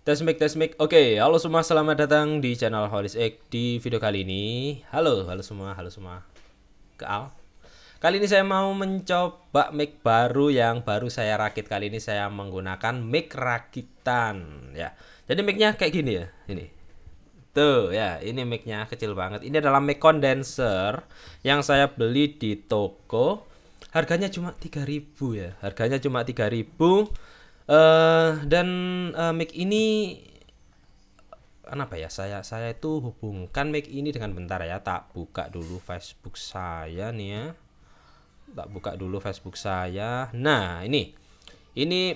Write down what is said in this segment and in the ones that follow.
Tes mic, tes mic. Oke, halo semua, selamat datang di channel Holis Egg. Di video kali ini, halo semua, halo semua. Ke Al. Kali ini saya mau mencoba mic baru yang baru saya rakit. Kali ini saya menggunakan mic rakitan, ya. Jadi micnya kayak gini ya, ini. Tuh ya, ini micnya kecil banget. Ini adalah mic condenser yang saya beli di toko. Harganya cuma 3.000 ya. Harganya cuma 3.000. Dan mic ini apa ya, saya itu hubungkan mic ini dengan, bentar ya, tak buka dulu Facebook saya nih ya. Tak buka dulu Facebook saya. Nah, ini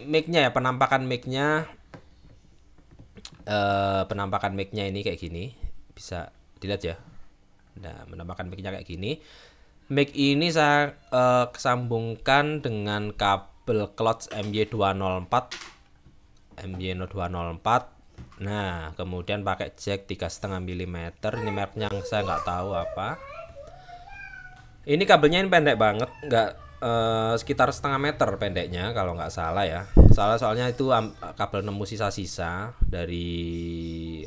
micnya ya, penampakan micnya. Penampakan micnya ini kayak gini, bisa dilihat ya. Nah, penampakan micnya kayak gini. Mic ini saya sambungkan dengan kabel Klotz MY204. Nah, kemudian pakai jack 3,5 mm. Ini mereknya saya nggak tahu apa. Ini kabelnya ini pendek banget, nggak sekitar setengah meter pendeknya kalau nggak salah ya. Salah soalnya itu kabel nemu sisa-sisa dari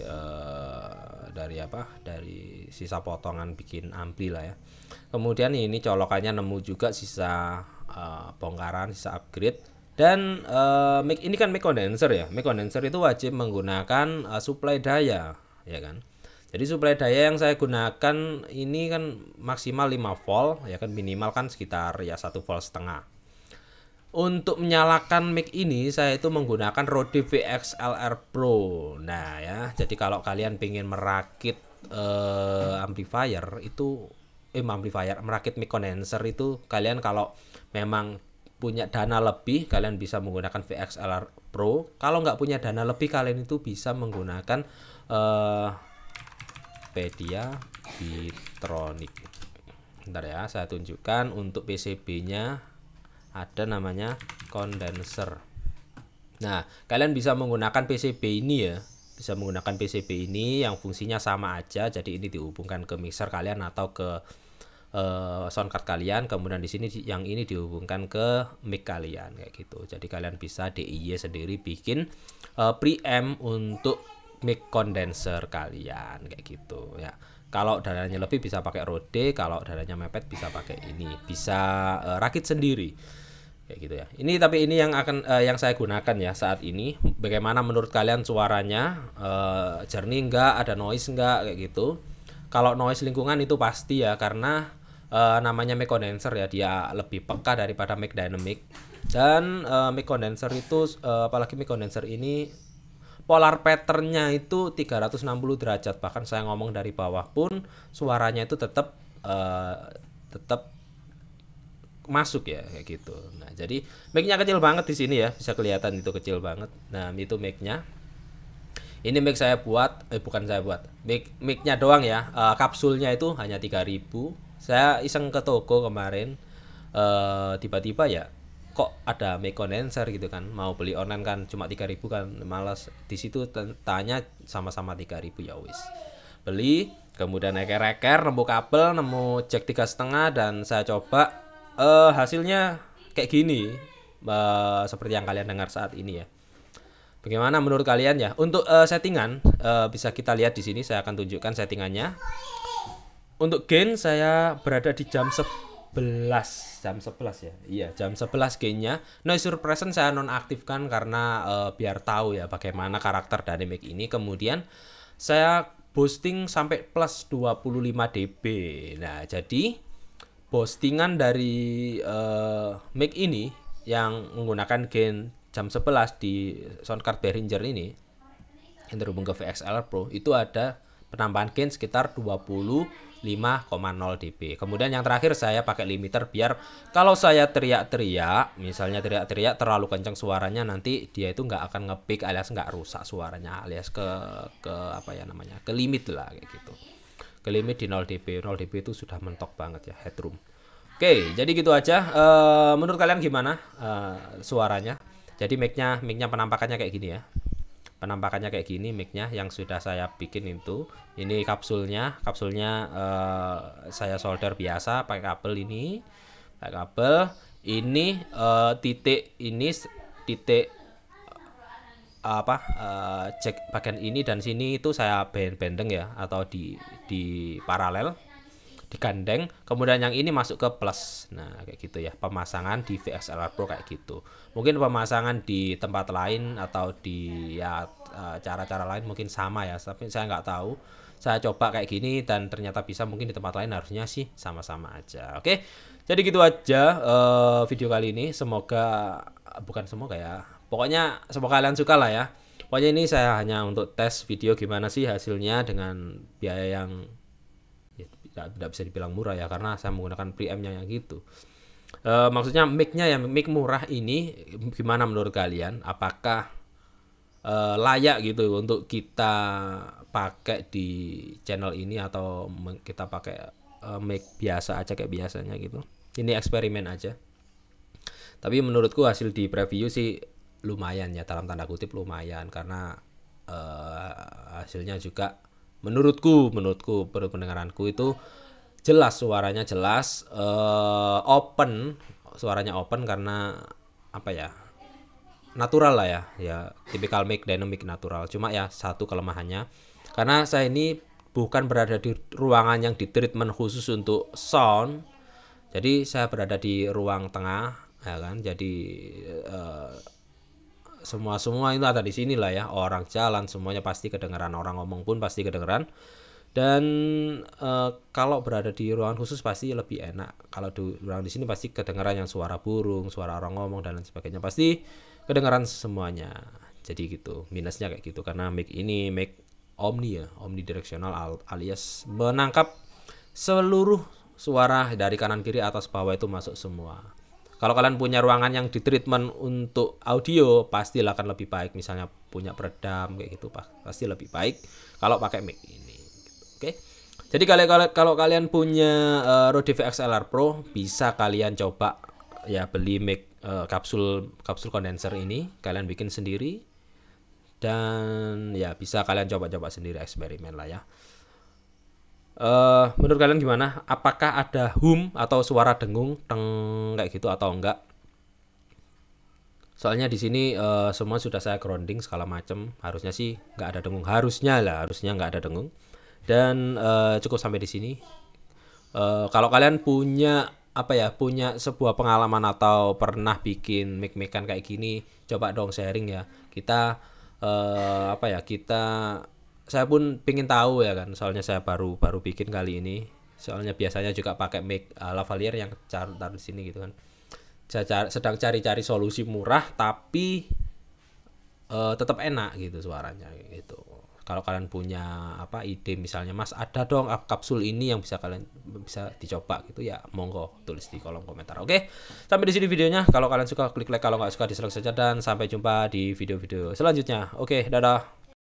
apa? Dari sisa potongan bikin ampli lah ya. Kemudian ini colokannya nemu juga sisa bongkaran, sisa upgrade. Dan mic ini kan mic condenser ya. Mic condenser itu wajib menggunakan suplai daya, ya kan. Jadi suplai daya yang saya gunakan ini kan maksimal 5 volt, ya kan, minimal kan sekitar ya 1,5 volt. Untuk menyalakan mic ini saya itu menggunakan Rode VXLR Pro. Nah ya, jadi kalau kalian pengen merakit merakit mic condenser itu, kalian kalau memang punya dana lebih, kalian bisa menggunakan VXLR Pro. Kalau nggak punya dana lebih, kalian itu bisa menggunakan Pedia Bitronic. Bentar ya, saya tunjukkan. Untuk PCB-nya ada namanya condenser. Nah, kalian bisa menggunakan PCB ini ya. Bisa menggunakan PCB ini yang fungsinya sama aja. Jadi ini dihubungkan ke mixer kalian atau ke sound card kalian. Kemudian di sini yang ini dihubungkan ke mic kalian kayak gitu. Jadi kalian bisa DIY sendiri, bikin preamp untuk mic condenser kalian kayak gitu ya. Kalau dananya lebih bisa pakai Rode, kalau dananya mepet bisa pakai ini, bisa rakit sendiri kayak gitu ya. Tapi ini yang akan yang saya gunakan ya saat ini. Bagaimana menurut kalian suaranya? Jernih enggak, ada noise enggak kayak gitu. Kalau noise lingkungan itu pasti ya, karena namanya mic condenser ya, dia lebih peka daripada mic dynamic. Dan mic condenser itu apalagi mic condenser ini polar patternnya itu 360 derajat. Bahkan saya ngomong dari bawah pun suaranya itu tetap masuk ya kayak gitu. Nah, jadi mic-nya kecil banget di sini ya, bisa kelihatan itu kecil banget. Nah, itu mic-nya. Ini mic saya buat, bukan saya buat. Mic-nya doang ya. Kapsulnya itu hanya 3.000. Saya iseng ke toko kemarin. Tiba-tiba ya, kok ada mic condenser gitu kan. Mau beli online kan cuma 3.000 kan, malas. Di situ tanya sama-sama 3.000, ya wis. Beli, kemudian eker-eker, nemu kabel, nemu jack 3,5, dan saya coba. Hasilnya kayak gini. Seperti yang kalian dengar saat ini ya. Bagaimana menurut kalian ya? Untuk settingan bisa kita lihat di sini, saya akan tunjukkan settingannya. Untuk gain saya berada di jam 11 ya. Iya, jam 11 gainnya. Noise suppression saya nonaktifkan karena biar tahu ya bagaimana karakter dynamic ini. Kemudian saya boosting sampai plus 25 dB. Nah, jadi boostingan dari mic ini yang menggunakan gain jam 11 di soundcard Behringer ini yang terhubung ke VXLR Pro, itu ada penambahan gain sekitar 25,0 dB. Kemudian yang terakhir saya pakai limiter, biar kalau saya teriak-teriak, misalnya teriak-teriak terlalu kencang suaranya, nanti dia itu nggak akan nge-peak alias nggak rusak suaranya, alias ke apa ya namanya, ke limit lah kayak gitu. Ke limit di 0 dB. 0 dB itu sudah mentok banget ya headroom. Oke, jadi gitu aja. Menurut kalian gimana suaranya? Jadi mic-nya penampakannya kayak gini ya. Penampakannya kayak gini mic-nya yang sudah saya bikin itu. Ini kapsulnya saya solder biasa pakai kabel ini. Pakai kabel ini titik cek bagian ini dan sini itu saya bendeng ya, atau di paralel, digandeng, kemudian yang ini masuk ke plus. Nah kayak gitu ya pemasangan di VXLR Pro kayak gitu. Mungkin pemasangan di tempat lain atau di ya cara-cara lain mungkin sama ya, tapi saya nggak tahu. Saya coba kayak gini dan ternyata bisa, mungkin di tempat lain harusnya sih sama-sama aja. Oke, jadi gitu aja video kali ini. Semoga, bukan semoga ya, pokoknya semoga kalian suka lah ya. Pokoknya ini saya hanya untuk tes video gimana sih hasilnya dengan biaya yang ya, tidak bisa dibilang murah ya, karena saya menggunakan preampnya yang gitu. Maksudnya mic-nya ya, mic murah ini gimana menurut kalian? Apakah layak gitu untuk kita pakai di channel ini, atau kita pakai mic biasa aja kayak biasanya gitu? Ini eksperimen aja. Tapi menurutku hasil di preview sih lumayan ya, dalam tanda kutip lumayan, karena hasilnya juga menurutku pendengaranku itu jelas, suaranya jelas, open, suaranya open, karena apa ya, natural lah ya, ya tipikal mic dynamic natural. Cuma ya satu kelemahannya, karena saya ini bukan berada di ruangan yang di treatment khusus untuk sound, jadi saya berada di ruang tengah ya kan, jadi semua itu ada di sini lah ya, orang jalan semuanya pasti kedengeran, orang ngomong pun pasti kedengeran. Dan kalau berada di ruangan khusus pasti lebih enak. Kalau di ruangan di sini pasti kedengeran yang suara burung, suara orang ngomong dan lain sebagainya, pasti kedengeran semuanya. Jadi gitu, minusnya kayak gitu, karena mic ini mic omni ya, omnidirectional, alias menangkap seluruh suara dari kanan kiri atas bawah itu masuk semua. Kalau kalian punya ruangan yang di treatment untuk audio, pasti akan lebih baik. Misalnya punya peredam kayak gitu, pasti lebih baik kalau pakai mic ini. Oke. Jadi kalau kalian punya Rode VXLR Pro, bisa kalian coba ya beli mic kapsul kondenser ini, kalian bikin sendiri, dan ya bisa kalian coba-coba sendiri, eksperimen lah ya. Menurut kalian gimana? Apakah ada hum atau suara dengung kayak gitu atau enggak? Soalnya di sini semua sudah saya grounding segala macam, harusnya sih nggak ada dengung, harusnya nggak ada dengung. Dan cukup sampai di sini. Kalau kalian punya punya sebuah pengalaman atau pernah bikin mic-mican kayak gini, coba dong sharing ya. Kita saya pun pengen tahu ya kan, soalnya saya baru bikin kali ini. Soalnya biasanya juga pakai mic lavalier yang taruh di sini gitu kan. Saya sedang cari-cari solusi murah tapi tetap enak gitu suaranya gitu. Kalau kalian punya ide, misalnya Mas ada dong kapsul ini yang bisa dicoba gitu ya, monggo tulis di kolom komentar. Oke, sampai di sini videonya. Kalau kalian suka klik like, kalau nggak suka dislike saja, dan sampai jumpa di video-video selanjutnya. Oke, dadah.